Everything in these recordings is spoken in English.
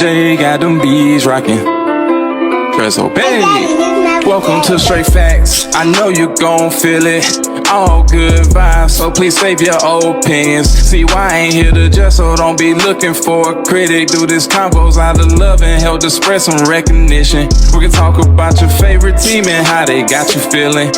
J got them bees rocking. Press obey. Welcome to Straight Facts. I know you gon' feel it. All good vibes, so please save your opinions. See why I ain't here to judge, so don't be looking for a critic. Do this combos out of love and help to spread some recognition. We can talk about your favorite team and how they got you feeling.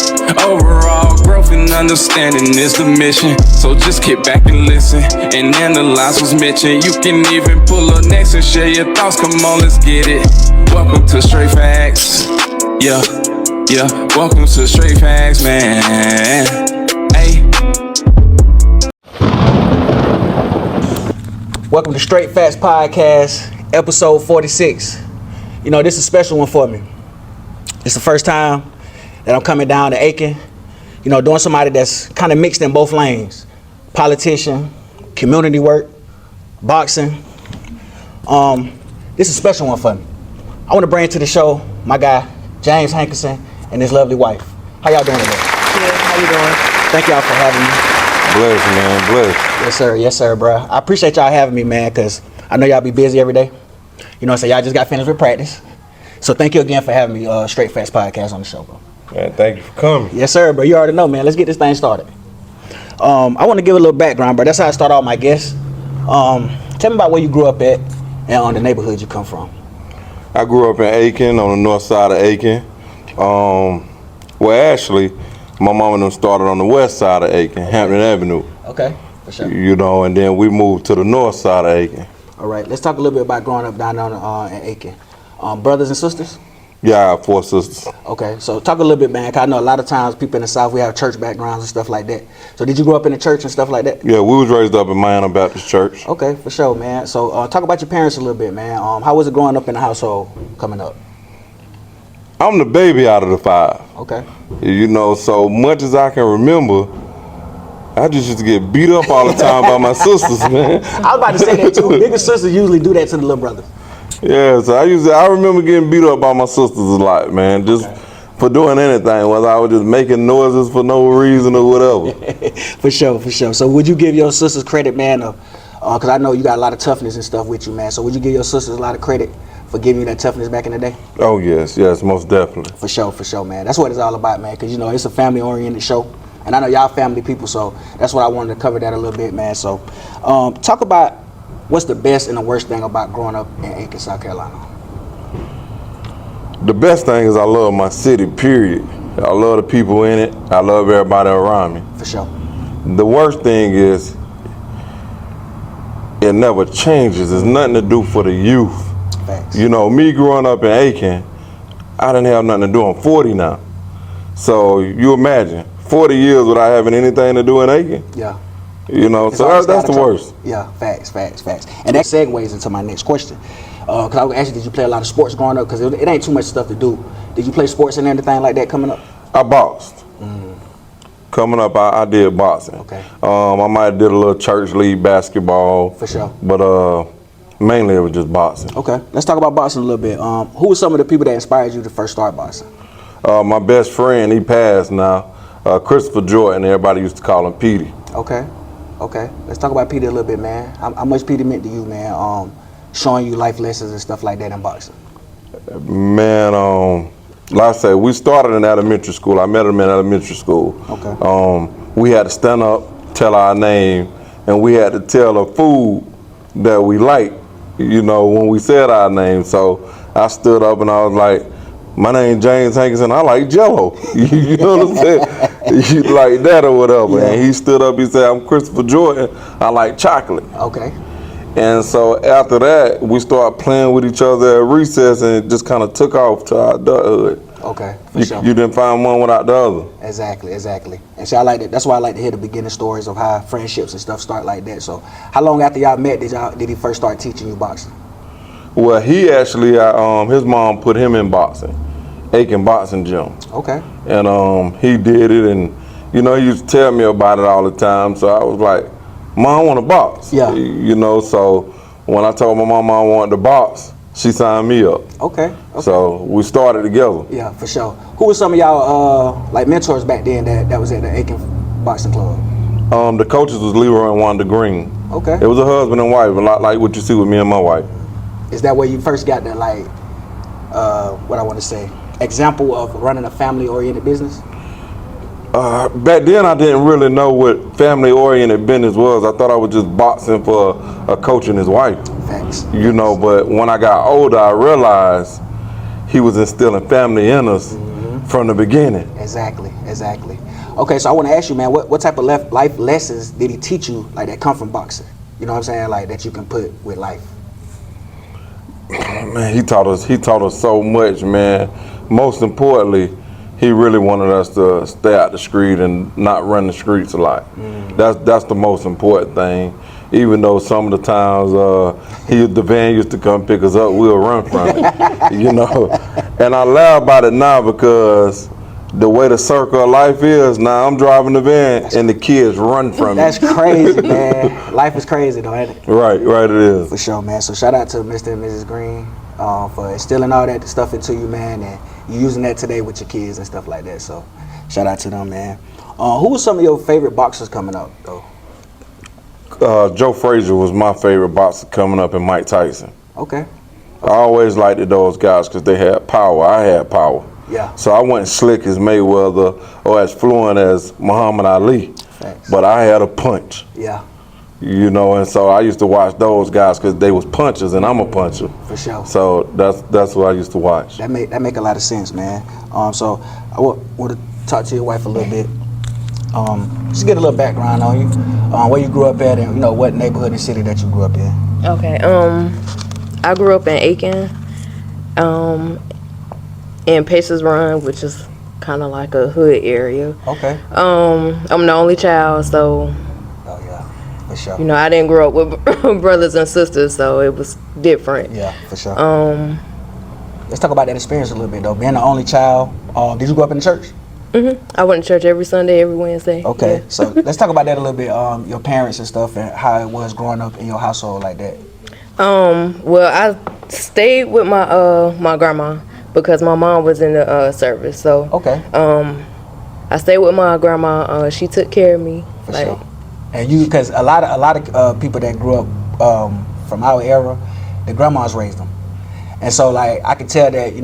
Overall growth and understanding is the mission. So just kick back and listen and analyze what's mentioned. You can even pull up next and share your thoughts. Come on, let's get it. Welcome to Straight Facts. Yeah. Yeah, welcome to Straight Facts, man. Hey. Welcome to Straight Facts Podcast, episode 46. You know, this is a special one for me. It's the first time that I'm coming down to Aiken, you know, doing somebody that's kind of mixed in both lanes. Politician, community work, boxing. This is a special one for me. I want to bring to the show my guy, James Hankinson, and his lovely wife. How y'all doing today? Good. How you doing? Thank y'all for having me. Bless, man. Bless. Yes, sir, bro. I appreciate y'all having me, man, because I know y'all be busy every day. You know, so y'all just got finished with practice. So thank you again for having me, Straight Facts Podcast on the show, bro. Man, thank you for coming. Yes, sir, bro. You already know, man. Let's get this thing started. I want to give a little background, bro. That's how I start all my guests. Tell me about where you grew up at and on the neighborhood you come from. I grew up in Aiken, on the north side of Aiken. Well, actually, my mom and them started on the west side of Aiken, Hampton Avenue. Okay, for sure. You know, and then we moved to the north side of Aiken. All right, let's talk a little bit about growing up down in Aiken. Brothers and sisters? Yeah, I have 4 sisters. Okay, so talk a little bit, man, 'cause I know a lot of times people in the South, we have church backgrounds and stuff like that. So did you grow up in the church and stuff like that? Yeah, we was raised up in Miami Baptist Church. Okay, for sure, man. So talk about your parents a little bit, man. How was it growing up in the household coming up? I'm the baby out of the 5. Okay. You know, so much as I can remember, I just used to get beat up all the time by my sisters, man. I was about to say that too. Bigger sisters usually do that to the little brother. Yeah, so I remember getting beat up by my sisters a lot, man, just for doing anything, whether I was just making noises for no reason or whatever. For sure. So would you give your sisters credit, man, because I know you got a lot of toughness and stuff with you, man, so would you give your sisters a lot of credit for giving you that toughness back in the day? Oh, yes, most definitely. For sure, man. That's what it's all about, man, because, you know, it's a family-oriented show, and I know y'all family people, so that's what I wanted to cover that a little bit, man. So talk about what's the best and the worst thing about growing up in Aiken, South Carolina? The best thing is I love my city, period. I love the people in it. I love everybody around me. For sure. The worst thing is it never changes. There's nothing to do for the youth. Facts. You know, me growing up in Aiken, I didn't have nothing to do. I'm 40 now. So you imagine, 40 years without having anything to do in Aiken? Yeah. You know, It's so that's the worst. Yeah, facts. And that segues into my next question. Because I would ask you, did you play a lot of sports growing up? Because it ain't too much stuff to do. Did you play sports and anything like that coming up? I boxed. Coming up, I did boxing. Okay. I might have did a little church league basketball. For sure. But mainly it was just boxing. Okay, let's talk about boxing a little bit. Who were some of the people that inspired you to first start boxing? My best friend, he passed now, Christopher Jordan. Everybody used to call him Petey. Okay. Let's talk about Petey a little bit, man. How much Petey meant to you, man? Showing you life lessons and stuff like that in boxing. Man, like I say, we started in elementary school. I met him in elementary school. Okay. We had to stand up, tell our name, and we had to tell a food that we liked, you know, when we said our name. So I stood up and I was like, my name James Hankinson, I like Jello. You know what I'm saying? Like that or whatever. Yeah. And he stood up, he said, I'm Christopher Jordan, I like chocolate. Okay. And so after that, we started playing with each other at recess, and it just kind of took off to our adulthood. Okay, for sure. You didn't find one without the other. Exactly. And so I like that. That's why I like to hear the beginning stories of how friendships and stuff start like that. So how long after y'all met did he first start teaching you boxing? Well, he actually, his mom put him in boxing, Aiken Boxing Gym. Okay. And he did it, and you know, he used to tell me about it all the time. So I was like, Mom, I want to box. Yeah. You know, so when I told my mom I wanted to box, she signed me up. Okay. So we started together. Yeah, for sure. Who were some of y'all like mentors back then that was at the Aiken Boxing Club? The coaches was Leroy and Wanda Green. Okay. It was a husband and wife, a lot like what you see with me and my wife. Is that where you first got that, like, what I want to say, example of running a family-oriented business? Back then, I didn't really know what family-oriented business was. I thought I was just boxing for a coach and his wife. Facts. You know, but when I got older, I realized he was instilling family in us from the beginning. Exactly. Okay, so I want to ask you, man, what type of life lessons did he teach you, like, that come from boxing? You know what I'm saying? Like, that you can put with life. Man, he taught us so much, man. Most importantly, he really wanted us to stay out the street and not run the streets a lot. That's the most important thing. Even though some of the times the van used to come pick us up, we'll run from it, you know. And I laugh about it now because the way the circle of life is, now I'm driving the van and the kids run from That's me. crazy, man. Life is crazy, though, ain't it? Right, it is. For sure, man. So shout out to Mr. and Mrs. Green for instilling all that stuff into you, man, and you using that today with your kids and stuff like that. So shout out to them, man. Who was some of your favorite boxers coming up, though? Joe Frazier was my favorite boxer coming up, and Mike Tyson. Okay. I always liked those guys because they had power. I had power. Yeah. So I wasn't slick as Mayweather or as fluent as Muhammad Ali. Thanks. But I had a punch. Yeah. You know, and so I used to watch those guys because they was punchers and I'm a puncher. For sure. So that's what I used to watch. That make a lot of sense, man. So I want to talk to your wife a little bit. Just get a little background on you, where you grew up at, and what neighborhood and city that you grew up in. Okay. I grew up in Aiken, in Pacers Run, which is kind of like a hood area. Okay. I'm the only child, so Oh yeah, for sure. I didn't grow up with brothers and sisters, so it was different. Yeah, for sure. Let's talk about that experience a little bit, though. Being the only child, did you grow up in the church? I went to church every Sunday, every Wednesday. Okay, Yeah. so let's talk about that a little bit. Your parents and stuff, and how it was growing up in your household like that. Well, I stayed with my grandma because my mom was in the service. So Okay. I stayed with my grandma. She took care of me. For sure. And you, because a lot of people that grew up from our era, the grandmas raised them, and so like I could tell that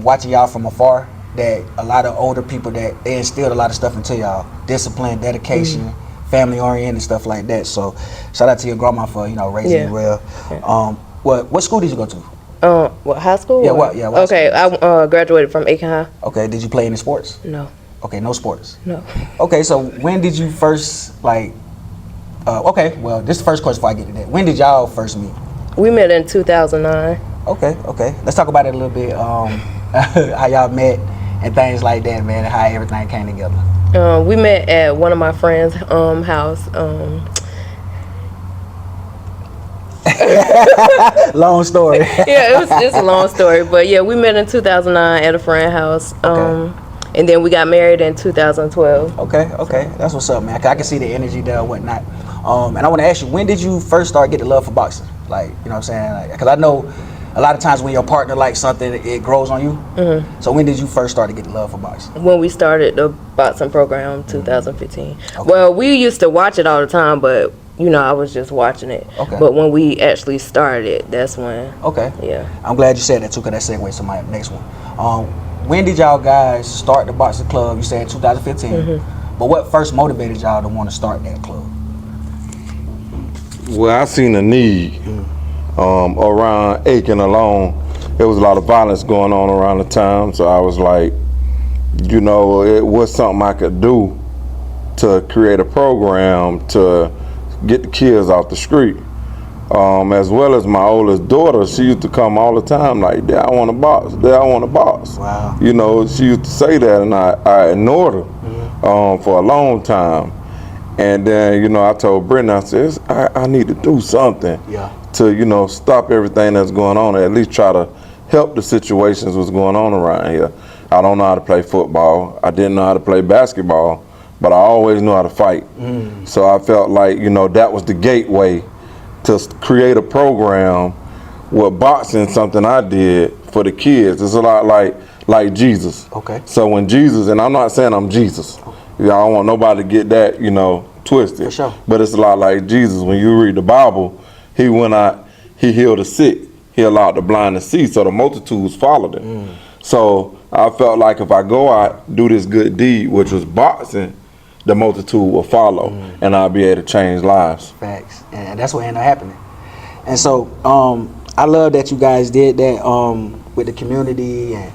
watching y'all from afar, that a lot of older people that they instilled a lot of stuff into y'all, discipline, dedication, family oriented stuff like that. So shout out to your grandma for raising you well. Yeah. What school did you go to? What, high school? Yeah, or- what Okay, I graduated from Aiken High. Okay, did you play any sports? No, Okay, no sports. no. Okay, so when did you first okay, well, this is the first question before I get to that. When did y'all first meet? We met in 2009. Okay. Let's talk about it a little bit. How y'all met and things like that, man, and how everything came together. We met at one of my friends' house. Long story. Yeah, it's a long story, but yeah, we met in 2009 at a friend's house. Okay. And then we got married in 2012. Okay, that's what's up, man. 'Cause I can see the energy there and whatnot. And I want to ask you, when did you first start getting love for boxing? Like, you know what I'm saying? Like, because I know a lot of times when your partner likes something, it grows on you. So when did you first start to get love for boxing? When we started the boxing program, 2015. Well, we used to watch it all the time, but I was just watching it. Okay. But when we actually started, that's when. Okay. Yeah. I'm glad you said that too, because that segues to my next one. When did y'all guys start the boxing club? You said 2015. But what first motivated y'all to want to start that club? Well, I seen a need around Aiken alone. There was a lot of violence going on around the time, so I was like, it was something I could do to create a program to get the kids off the street. As well as my oldest daughter, she used to come all the time like, Dad, I want to box. Dad, I want to box. Wow. She used to say that, and I ignored her for a long time. And then, I told Brittany, I said, I need to do something to, stop everything that's going on, at least try to help the situations that's going on around here. I don't know how to play football. I didn't know how to play basketball, but I always knew how to fight. So I felt like, that was the gateway to create a program with boxing, something I did for the kids. It's a lot like Jesus. Okay. So when Jesus, and I'm not saying I'm Jesus, I don't want nobody to get that, twisted. For sure. But it's a lot like Jesus. When you read the Bible, he went out, he healed the sick, he allowed the blind to see, so the multitudes followed him. So I felt like if I go out, do this good deed, which was boxing, the multitude will follow, and I'll be able to change lives. Facts, and that's what ended up happening. And so I love that you guys did that with the community and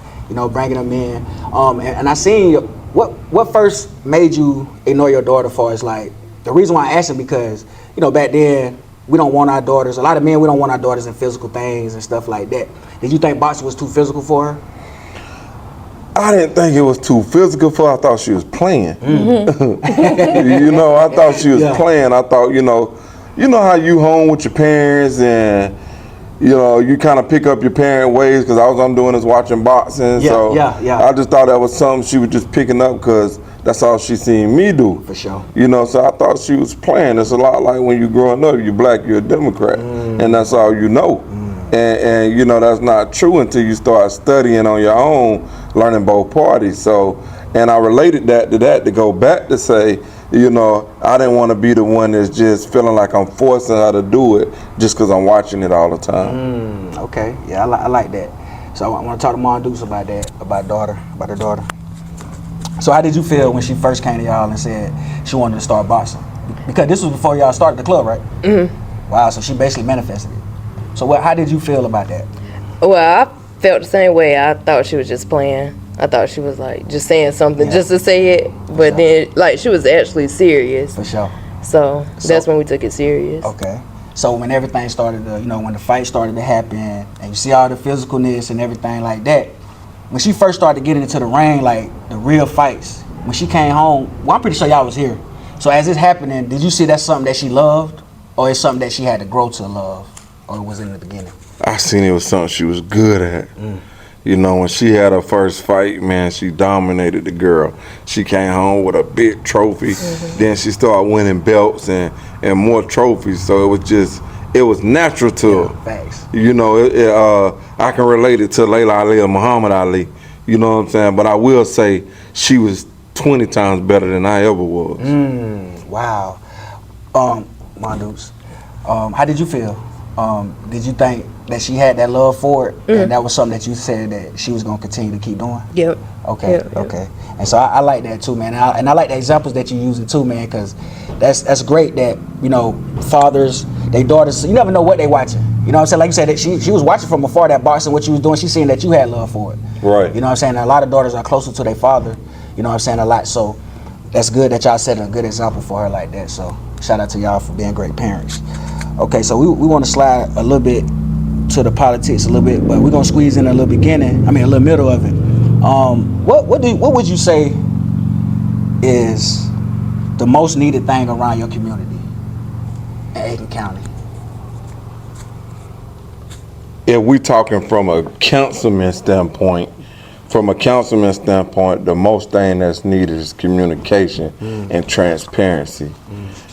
bringing them in. And I seen what first made you ignore your daughter for is like the reason why I asked it because back then we don't want our daughters. A lot of men we don't want our daughters in physical things and stuff like that. Did you think boxing was too physical for her? I didn't think it was too physical for her. I thought she was playing. I thought she was playing. I thought, you know how you home with your parents and, you kind of pick up your parent ways because all I'm doing is watching boxing. I just thought that was something she was just picking up because that's all she seen me do. For sure. So I thought she was playing. It's a lot like when you're growing up, you're black, you're a Democrat, and that's all you know. And that's not true until you start studying on your own, learning both parties. So, and I related that to go back to say, I didn't want to be the one that's just feeling like I'm forcing her to do it just because I'm watching it all the time. Okay, yeah, I like that. So I want to talk to Mom Dukes about that, about her daughter. So how did you feel when she first came to y'all and said she wanted to start boxing? Because this was before y'all started the club, right? Wow, so she basically manifested it. So how did you feel about that? Well, I felt the same way. I thought she was just playing. I thought she was like just saying something just to say it, but then like she was actually serious. For sure. So that's when we took it serious. Okay. So when everything started to, when the fight started to happen and you see all the physicalness and everything like that, when she first started getting into the ring, like the real fights, when she came home, well, I'm pretty sure y'all was here. So as it's happening, did you see that's something that she loved or it's something that she had to grow to love? Or it was in the beginning? I seen it was something she was good at. When she had her first fight, man, she dominated the girl. She came home with a big trophy. Then she started winning belts and more trophies. So it was natural to her. Thanks. I can relate it to Layla Ali or Muhammad Ali. You know what I'm saying? But I will say she was 20 times better than I ever was. Wow. Mondoos, how did you feel? Did you think that she had that love for it, and that was something that you said that she was gonna continue to keep doing? Yep. Okay. Okay. And so I like that too, man. And I like the examples that you're using too, man, because that's great that fathers, their daughters, you never know what they watching. You know what I'm saying? Like you said, that she was watching from afar that boxing, what you was doing. She seen that you had love for it. Right. You know what I'm saying? And a lot of daughters are closer to their father. You know what I'm saying? A lot. So that's good that y'all set a good example for her like that. So shout out to y'all for being great parents. Okay, so we want to slide a little bit to the politics a little bit, but we're gonna squeeze in a little little middle of it. What would you say is the most needed thing around your community in Aiken County? If we talking from a councilman standpoint, the most thing that's needed is communication and transparency.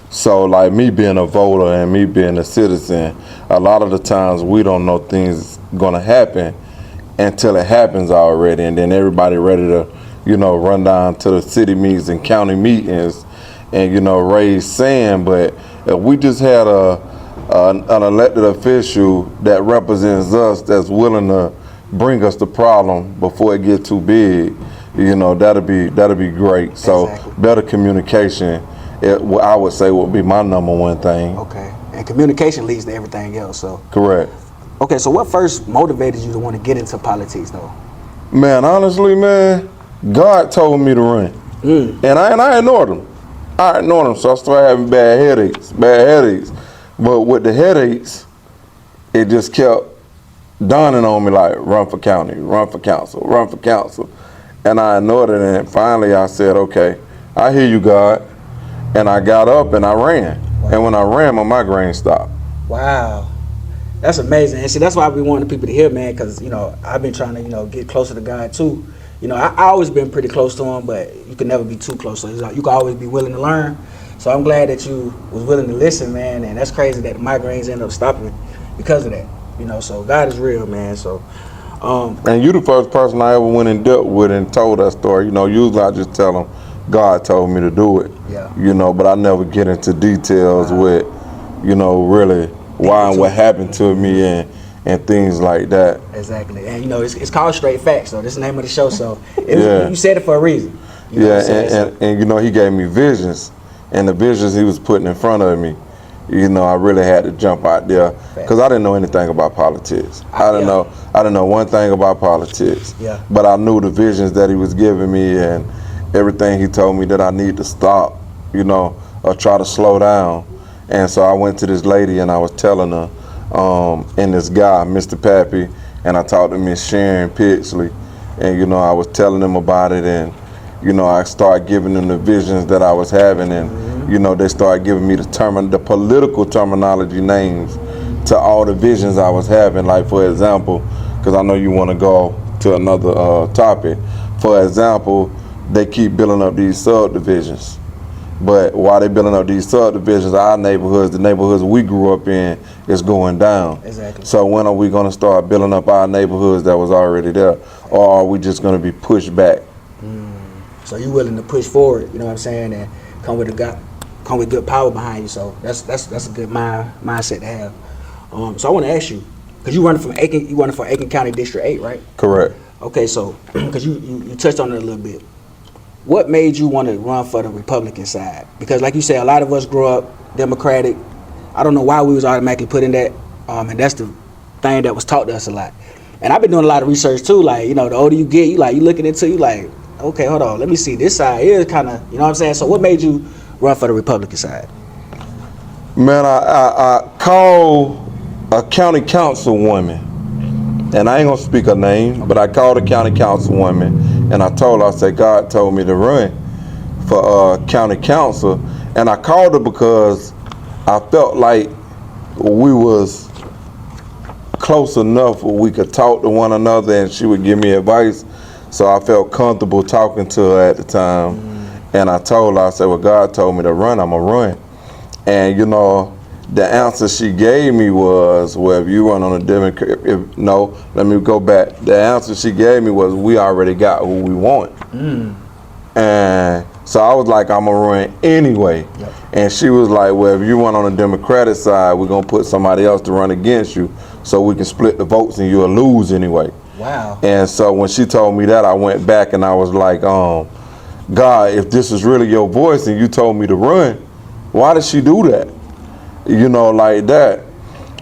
So like me being a voter and me being a citizen, a lot of the times we don't know things gonna happen until it happens already, and then everybody ready to, run down to the city meetings and county meetings and, raise sand. But if we just had an elected official that represents us, that's willing to bring us the problem before it gets too big, that'll be great. So better communication, I would say, would be my number one thing. Okay, and communication leads to everything else. So correct. Okay, so what first motivated you to want to get into politics, though? Man, honestly, man, God told me to run, and I ignored him. So I started having bad headaches. But with the headaches, it just kept dawning on me like, run for county, run for council. And I ignored it, and finally I said, okay, I hear you, God. And I got up and I ran. Wow. And when I ran, my migraine stopped. Wow. That's amazing. And see, that's why we want the people to hear, man, because, I've been trying to, get closer to God, too. I always been pretty close to him, but you can never be too close. So you can always be willing to learn. So I'm glad that you was willing to listen, man. And that's crazy that the migraines end up stopping because of that. So God is real, man. So, and you the first person I ever went and dealt with and told that story. Usually I just tell them, God told me to do it. Yeah. But I never get into details with, really why and what happened to me and things like that. Exactly. And you know, it's called Straight Facts, so this is the name of the show. So you said it for a reason. You know and you know, he gave me visions, and the visions he was putting in front of me, you know, I really had to jump out there because I didn't know anything about politics. I didn't know one thing about politics. Yeah. But I knew the visions that he was giving me and everything he told me that I need to stop, you know, or try to slow down. And so I went to this lady and I was telling her, and this guy, Mr. Pappy, and I talked to Miss Sharon Pixley, and you know, I was telling them about it, and you know, I started giving them the visions that I was having, and you know, they started giving me the political terminology names to all the visions I was having. Like, for example, because I know you want to go to another topic. For example, they keep building up these subdivisions. But while they building up these subdivisions, our neighborhoods, the neighborhoods we grew up in, is going down. Exactly. So when are we going to start building up our neighborhoods that was already there? Or are we just going to be pushed back? So you willing to push forward, you know what I'm saying, and come with good power behind you. So that's a good mindset to have. So I want to ask you, because you running for Aiken County District 8, right? Correct. Okay, so because you touched on it a little bit. What made you want to run for the Republican side? Because like you said, a lot of us grew up Democratic. I don't know why we was automatically put in that, and that's the thing that was taught to us a lot. And I've been doing a lot of research too. Like, you know, the older you get, you looking into, you like, okay, hold on, let me see, this side is kind of, you know what I'm saying? So what made you run for the Republican side? Man, I called a county councilwoman, and I ain't gonna speak her name, but I called a county councilwoman, and I told her, I said, God told me to run for county council, and I called her because I felt like we was close enough where we could talk to one another and she would give me advice. So I felt comfortable talking to her at the time. And I told her, I said, well, God told me to run, I'm gonna run. And you know, the answer she gave me was, well, if you run on a Democrat, no, let me go back. The answer she gave me was, we already got who we want. And so I was like, I'm gonna run anyway. Yep. And she was like, well, if you run on the Democratic side, we're gonna put somebody else to run against you so we can split the votes and you'll lose anyway. Wow. And so when she told me that, I went back and I was like, God, if this is really your voice and you told me to run, why did she do that? You know, like that.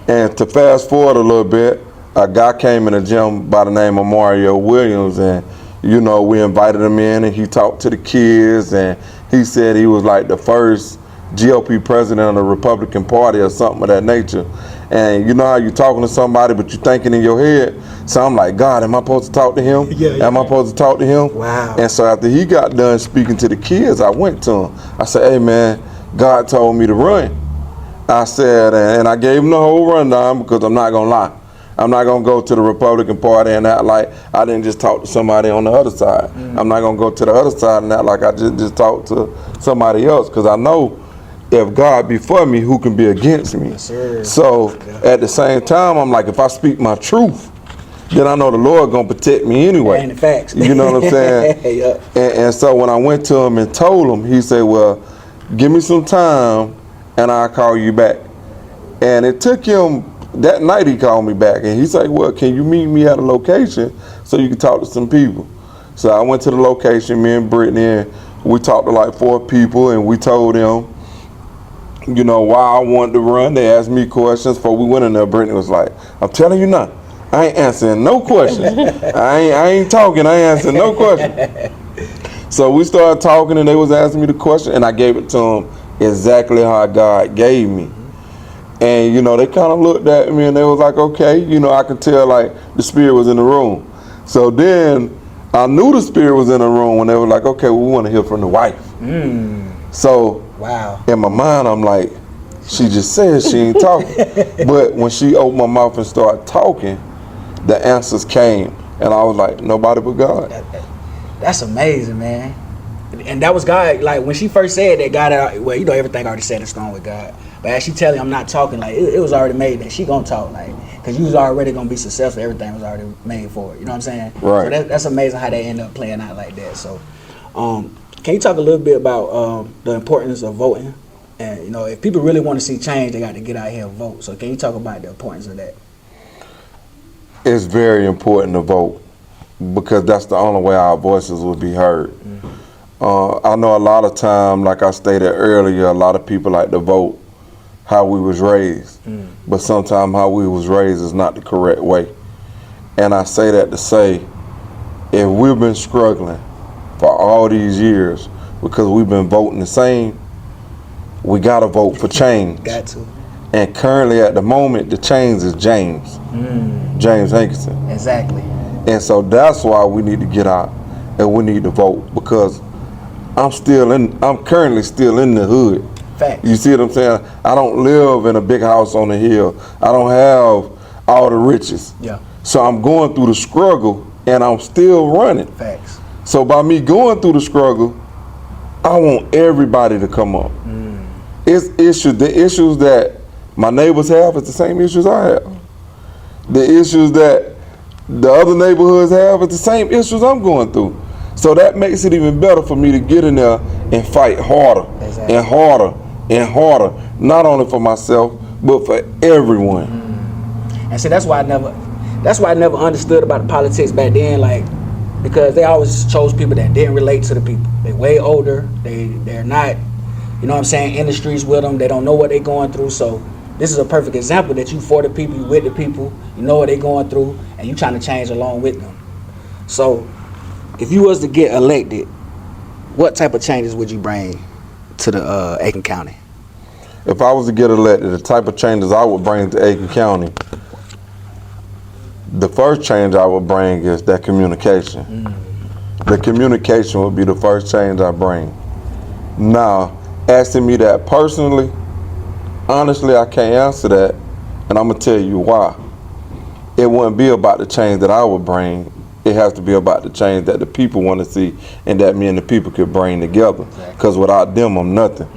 And to fast forward a little bit, a guy came in the gym by the name of Mario Williams, and you know, we invited him in and he talked to the kids, and he said he was like the first GOP president of the Republican Party or something of that nature. And you know how you talking to somebody but you thinking in your head, so I'm like, God, am I supposed to talk to him? Am I supposed to talk to him? Wow. And so after he got done speaking to the kids, I went to him. I said, hey man, God told me to run. I said, and I gave him the whole rundown, because I'm not gonna lie, I'm not gonna go to the Republican Party and act like I didn't just talk to somebody on the other side. I'm not gonna go to the other side and act like I just talked to somebody else, because I know if God be for me, who can be against me? Yes, sir. So at the same time, I'm like, if I speak my truth, then I know the Lord gonna protect me anyway. And the facts. You know what I'm saying? Yeah. And so when I went to him and told him, he said, well, give me some time and I'll call you back. And it took him, that night he called me back and he said, well, can you meet me at a location so you can talk to some people? So I went to the location, me and Brittany, and we talked to like 4 people, and we told them, you know, why I wanted to run. They asked me questions before we went in there. Brittany was like, I'm telling you now, I ain't answering no questions. I ain't talking, I ain't answering no questions. So we started talking and they was asking me the question, and I gave it to them exactly how God gave me. And you know, they kind of looked at me and they was like, okay, you know, I could tell like the spirit was in the room. So then I knew the spirit was in the room when they were like, okay, well, we want to hear from the wife. So Wow. in my mind, I'm like, she just said she ain't talking. But when she opened my mouth and started talking, the answers came. And I was like, nobody but God. That's amazing, man. And that was God. Like when she first said that, God, well, you know, everything already set in stone with God. But as she telling I'm not talking, like it was already made that she gonna talk, like, cause you was already gonna be successful. Everything was already made for it. You know what I'm saying? Right. So that's amazing how they end up playing out like that. So, can you talk a little bit about the importance of voting? And you know, if people really want to see change, they got to get out here and vote. So, can you talk about the importance of that? it's very important to vote because that's the only way our voices will be heard. I know a lot of time, like I stated earlier, a lot of people like to vote how we was raised, but sometimes how we was raised is not the correct way. And I say that to say, if we've been struggling for all these years because we've been voting the same, we gotta vote for change. Got to. And currently at the moment, the change is James Hankinson. Exactly. And so that's why we need to get out and we need to vote because I'm currently still in the hood. Facts. You see what I'm saying? I don't live in a big house on the hill. I don't have all the riches. Yeah. So I'm going through the struggle and I'm still running. Facts. So by me going through the struggle, I want everybody to come up. The issues that my neighbors have is the same issues I have. The issues that the other neighborhoods have is the same issues I'm going through. So that makes it even better for me to get in there and fight harder and harder and harder, not only for myself, but for everyone. And see, that's why I never understood about the politics back then, like, because they always chose people that didn't relate to the people. They way older, they're not, you know what I'm saying, in the streets with them, they don't know what they're going through. So this is a perfect example that you for the people, you with the people, you know what they're going through, and you trying to change along with them. So if you was to get elected, what type of changes would you bring to the Aiken County? If I was to get elected, the type of changes I would bring to Aiken County, the first change I would bring is that communication. The communication would be the first change I bring. Now, asking me that personally, honestly, I can't answer that, and I'm gonna tell you why. It wouldn't be about the change that I would bring. It has to be about the change that the people want to see and that me and the people could bring together. Because without them, I'm nothing.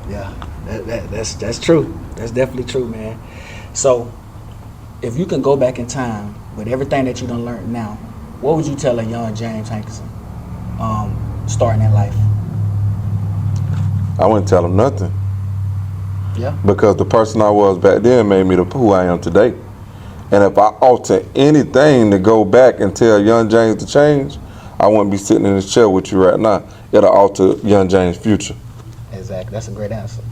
Yeah, that's true. That's definitely true, man. So, if you can go back in time with everything that you done learned now, what would you tell a young James Hankinson starting in life? I wouldn't tell him nothing. Yeah. Because the person I was back then made me who I am today. And if I alter anything to go back and tell young James to change, I wouldn't be sitting in this chair with you right now. It'll alter young James' future. Exactly. That's a great answer.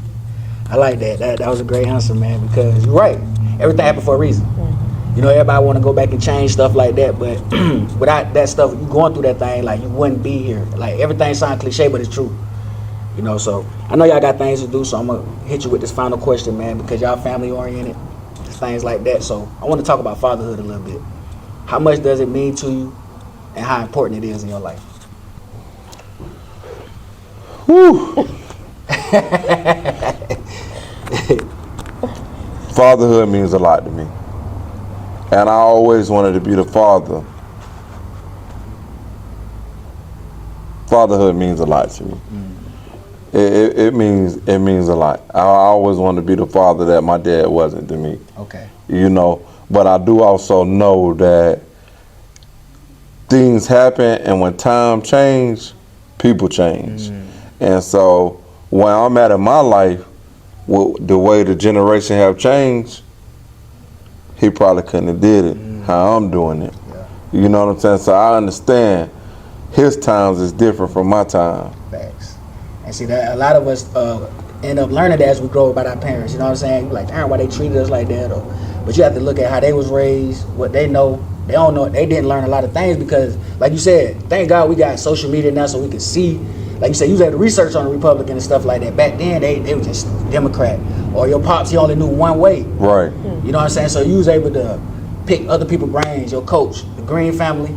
I like that. That was a great answer, man, because you're right. Everything happened for a reason. You know, everybody want to go back and change stuff like that, but without that stuff, you going through that thing, like, you wouldn't be here. Like, everything sounds cliche, but it's true. You know, so I know y'all got things to do, so I'm going to hit you with this final question, man, because y'all family-oriented, things like that. So I want to talk about fatherhood a little bit. How much does it mean to you, and how important it is in your life? Whew. Fatherhood means a lot to me. And I always wanted to be the father. Fatherhood means a lot to me. It means a lot. I always wanted to be the father that my dad wasn't to me. Okay. You know, but I do also know that things happen, and when time change, people change. And so where I'm at in my life, with the way the generation have changed, he probably couldn't have did it how I'm doing it. Yeah. You know what I'm saying? So I understand his times is different from my time. Facts. And see, that a lot of us end up learning that as we grow up about our parents. You know what I'm saying? You're like, darn, why they treated us like that? But you have to look at how they was raised, what they know. They don't know. They didn't learn a lot of things because, like you said, thank God we got social media now so we can see. Like you said, you had to research on the Republican and stuff like that. Back then, they were just Democrat. Or your pops, he only knew one way. Right. You know what I'm saying? So you was able to pick other people's brains. Your coach, the Green family,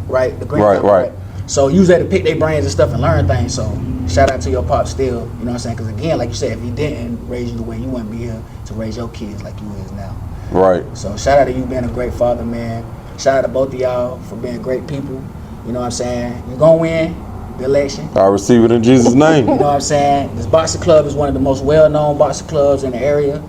right? The Green family, right? So you was able to pick their brains and stuff and learn things. So shout out to your pops still. You know what I'm saying? Because again, like you said, if he didn't raise you the way you wouldn't be here to raise your kids like you is now. Right. So shout out to you being a great father, man. Shout out to both of y'all for being great people. You know what I'm saying? You're going to win the election. I receive it in Jesus' name. You know what I'm saying? This boxing club is one of the most well-known boxing clubs in the area.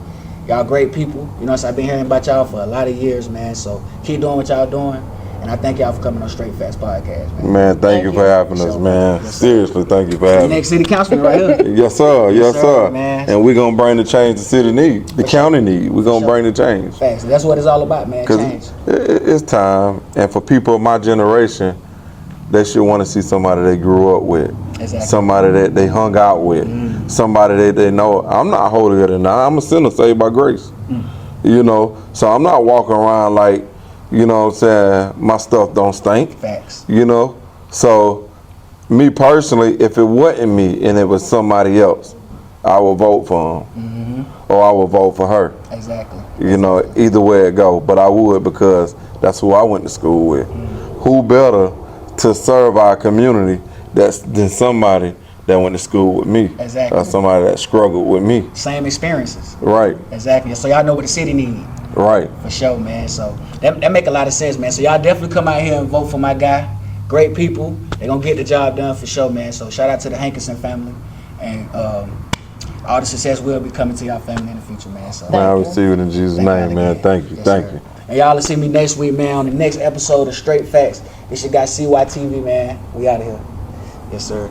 Y'all great people. You know what I'm saying? I've been hearing about y'all for a lot of years, man. So keep doing what y'all doing. And I thank y'all for coming on Straight Facts Podcast, man. Man, thank you for having us, man. Yes, sir. Seriously, thank you for having us. Next city councilman right here. Yes, sir. Yes, sir. Man. And we're going to bring the change the city need, the county need. We're going to bring the change. Facts. That's what it's all about, man. Change. It's time. And for people of my generation, they should want to see somebody they grew up with. Exactly. Somebody that they hung out with. Somebody that they know. I'm not holier than thou. I'm a sinner saved by grace. You know, so I'm not walking around like, you know what I'm saying, my stuff don't stink. Facts. You know? So, me personally, if it wasn't me and it was somebody else, I would vote for him. Or I would vote for her. Exactly. You know, either way it go. But I would, because that's who I went to school with. Who better to serve our community than somebody that went to school with me? Exactly. Or somebody that struggled with me. Same experiences. Right. Exactly. So y'all know what the city need. Right. For sure, man. So that make a lot of sense, man. So y'all definitely come out here and vote for my guy. Great people. They gonna get the job done for sure, man. So shout out to the Hankinson family, and all the success will be coming to y'all family in the future, man. So Man, I receive it in Jesus' name, man. Thank you. Yes, Thank sir. you. And y'all will see me next week, man, on the next episode of Straight Facts. It's your guy CYTV, man. We out of here. Yes, sir.